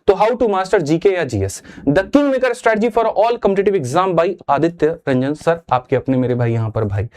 तो how to master GK या GS, the king maker strategy for all competitive exam by Aditya Ranjan sir, आपके अपने मेरे भाई यहां पर भाई।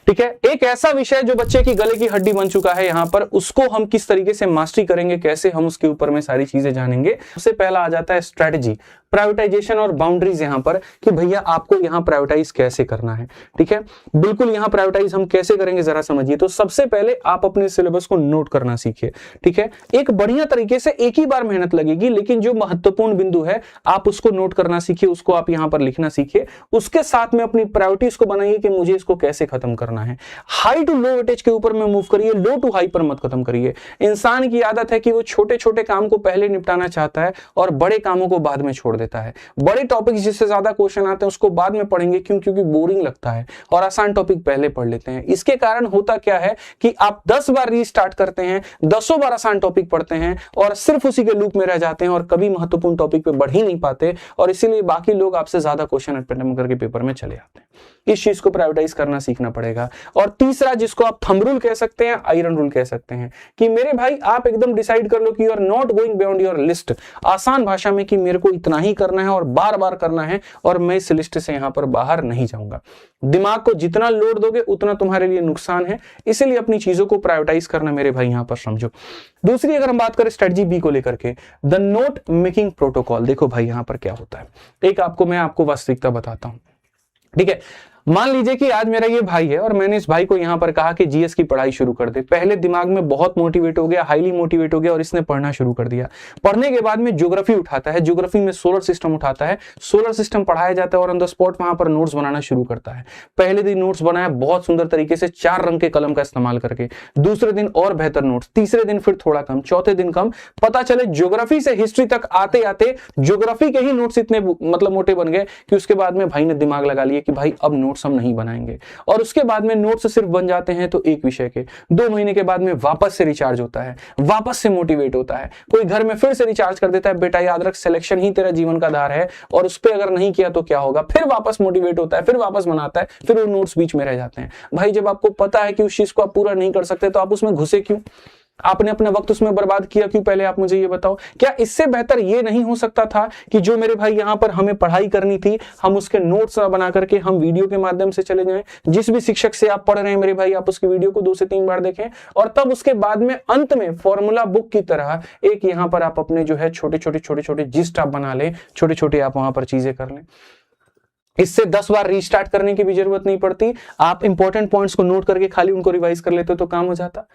ठीक है, एक ऐसा विषय जो बच्चे की गले की हड्डी बन चुका है यहां पर, उसको हम किस तरीके से मास्टरी करेंगे, कैसे हम उसके ऊपर में सारी चीजें जानेंगे। सबसे पहला आ जाता है स्ट्रेटजी, प्रायोरिटाइजेशन और बाउंड्रीज यहां पर कि भैया आपको यहां प्रायोरिटाइज कैसे करना है। ठीक है, बिल्कुल यहां प्रायोरिटाइज हम कैसे करेंगे जरा समझिए। तो सबसे पहले आप अपने सिलेबस को नोट करना सीखिए। ठीक है, एक बढ़िया तरीके से एक ही बार मेहनत लगेगी, लेकिन जो महत्वपूर्ण बिंदु है आप उसको नोट करना सीखिए, उसको आप यहां पर लिखना सीखिए। उसके साथ में अपनी प्रायोरिटीज को बनाइए कि मुझे इसको कैसे खत्म करना है। हाई टू लो वेटेज के ऊपर में मूव करिए, लो टू हाई पर मत खत्म करिए। इंसान की आदत है कि वो छोटे छोटे काम को पहले निपटाना चाहता है और बड़े कामों को बाद में छोड़ देता है। बड़े टॉपिक जिससे ज्यादा क्वेश्चन आते हैं उसको बाद में पढ़ेंगे, क्यों? क्योंकि बोरिंग लगता है, और आसान टॉपिक पहले पढ़ लेते हैं। इसके कारण होता क्या है कि आप 10 बार रीस्टार्ट करते हैं, 10 बार आसान टॉपिक पढ़ते हैं और सिर्फ उसी के लूप में रह जाते हैं और कभी महत्वपूर्ण टॉपिक पे बढ़ ही नहीं पाते, और इसीलिए बाकी लोग आपसे ज्यादा क्वेश्चन अटेम्प्ट करके पेपर में चले आते हैं। इस चीज को प्रायोरिटाइज करना सीखना पड़ेगा। और तीसरा, जिसको आप थंब रूल कह सकते हैं, आयरन रूल कह सकते हैं, कि मेरे भाई आप एकदम डिसाइड कर लो कि you are not going beyond your list. आसान भाषा में कि मेरे को इतना ही करना है और बार बार करना है, और मैं इस लिस्ट से यहां पर बाहर नहीं जाऊंगा। दिमाग को जितना लोड दोगे उतना तुम्हारे लिए नुकसान है, इसीलिए अपनी चीजों को प्रायोरिटाइज करना मेरे भाई यहां पर समझो। दूसरी अगर हम बात करें स्ट्रेटजी बी को लेकर के, द नोट मेकिंग प्रोटोकॉल। देखो भाई यहां पर क्या होता है, एक मैं आपको वास्तविकता बताता हूं। ठीक है, मान लीजिए कि आज मेरा ये भाई है और मैंने इस भाई को यहां पर कहा कि जीएस की पढ़ाई शुरू कर दे। पहले दिमाग में बहुत मोटिवेट हो गया, हाईली मोटिवेट हो गया, और इसने पढ़ना शुरू कर दिया। पढ़ने के बाद में ज्योग्राफी उठाता है, ज्योग्राफी में सोलर सिस्टम उठाता है, सोलर सिस्टम पढ़ाया जाता है और ऑन द स्पॉट वहां पर नोट्स बनाना शुरू करता है। पहले दिन नोट्स बनाया बहुत सुंदर तरीके से 4 रंग के कलम का इस्तेमाल करके, दूसरे दिन और बेहतर नोट्स, तीसरे दिन फिर थोड़ा कम, चौथे दिन कम। पता चले ज्योग्राफी से हिस्ट्री तक आते आते ज्योग्राफी के ही नोट्स इतने मोटे बन गए कि उसके बाद में भाई ने दिमाग लगा लिया कि भाई अब नोट्स हम नहीं बनाएंगे। और उसके बाद में नोट्स सिर्फ बन जाते हैं तो एक विषय के। 2 महीने के बाद में वापस से रिचार्ज होता है, वापस से मोटिवेट होता है, कोई घर में फिर से रिचार्ज कर देता है, बेटा याद रख सिलेक्शन ही तेरा जीवन का आधार है, और उस पर अगर नहीं किया तो क्या होगा। फिर वापस मोटिवेट होता है, फिर वापस बनाता है, फिर वो नोट्स बीच में रह जाते हैं। भाई जब आपको पता है कि उस चीज को आप पूरा नहीं कर सकते तो आप उसमें घुसे क्यों? आपने अपना वक्त उसमें बर्बाद किया क्यों? पहले आप मुझे ये बताओ। क्या इससे बेहतर ये नहीं हो सकता था कि जो मेरे भाई यहां पर हमें पढ़ाई करनी थी, हम उसके नोट्स बना करके हम वीडियो के माध्यम से चले जाएं? जिस भी शिक्षक से आप पढ़ रहे हैं मेरे भाई, आप उसकी वीडियो को 2 से 3 बार देखें, और तब उसके बाद में अंत में फॉर्मूला बुक की तरह एक यहां पर आप अपने जो है छोटे छोटे जिस्ट आप बना लें, छोटे छोटे आप वहां पर चीजें कर लें। इससे 10 बार रीस्टार्ट करने की भी जरूरत नहीं पड़ती। आप इंपॉर्टेंट पॉइंट्स को नोट करके खाली उनको रिवाइज कर लेते तो काम हो जाता।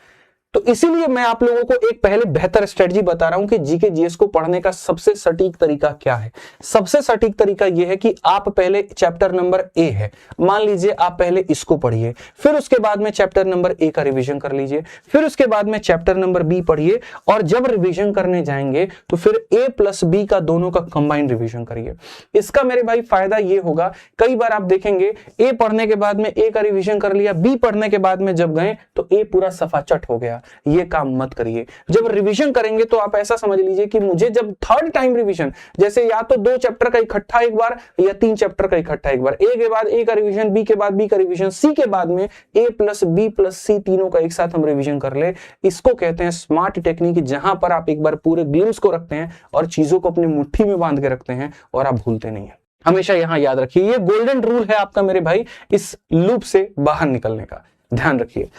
तो इसीलिए मैं आप लोगों को एक पहले बेहतर स्ट्रेटजी बता रहा हूं कि जीके जीएस को पढ़ने का सबसे सटीक तरीका क्या है। सबसे सटीक तरीका यह है कि आप पहले चैप्टर नंबर ए है, मान लीजिए आप पहले इसको पढ़िए, फिर उसके बाद में चैप्टर नंबर ए का रिवीजन कर लीजिए, फिर उसके बाद में चैप्टर नंबर बी पढ़िए, और जब रिवीजन करने जाएंगे तो फिर ए प्लस बी का दोनों का कंबाइंड रिवीजन करिए। इसका मेरे भाई फायदा ये होगा, कई बार आप देखेंगे ए पढ़ने के बाद में ए का रिवीजन कर लिया, बी पढ़ने के बाद में जब गए तो ए पूरा सफाचट हो गया। ये काम मत करिए। जब रिवीजन करेंगे तो आप ऐसा समझ लीजिए कि मुझे जब 3rd टाइम रिवीजन, जैसे या तो 2 चैप्टर का इकट्ठा एक बार या 3 चैप्टर का इकट्ठा एक बार, ए के बाद ए का रिवीजन, बी के बाद बी का रिवीजन, सी के बाद में ए प्लस बी प्लस सी तीनों का एक साथ हम रिवीजन कर ले। इसको कहते हैं स्मार्ट टेक्निक, जहां पर आप एक बार पूरे ग्लिम्स को रखते हैं और चीजों को अपनी मुट्ठी में बांध के रखते हैं और आप भूलते नहीं है। हमेशा यहां याद रखिए, ये गोल्डन रूल है आपका मेरे भाई इस लूप से बाहर निकलने का, ध्यान रखिए।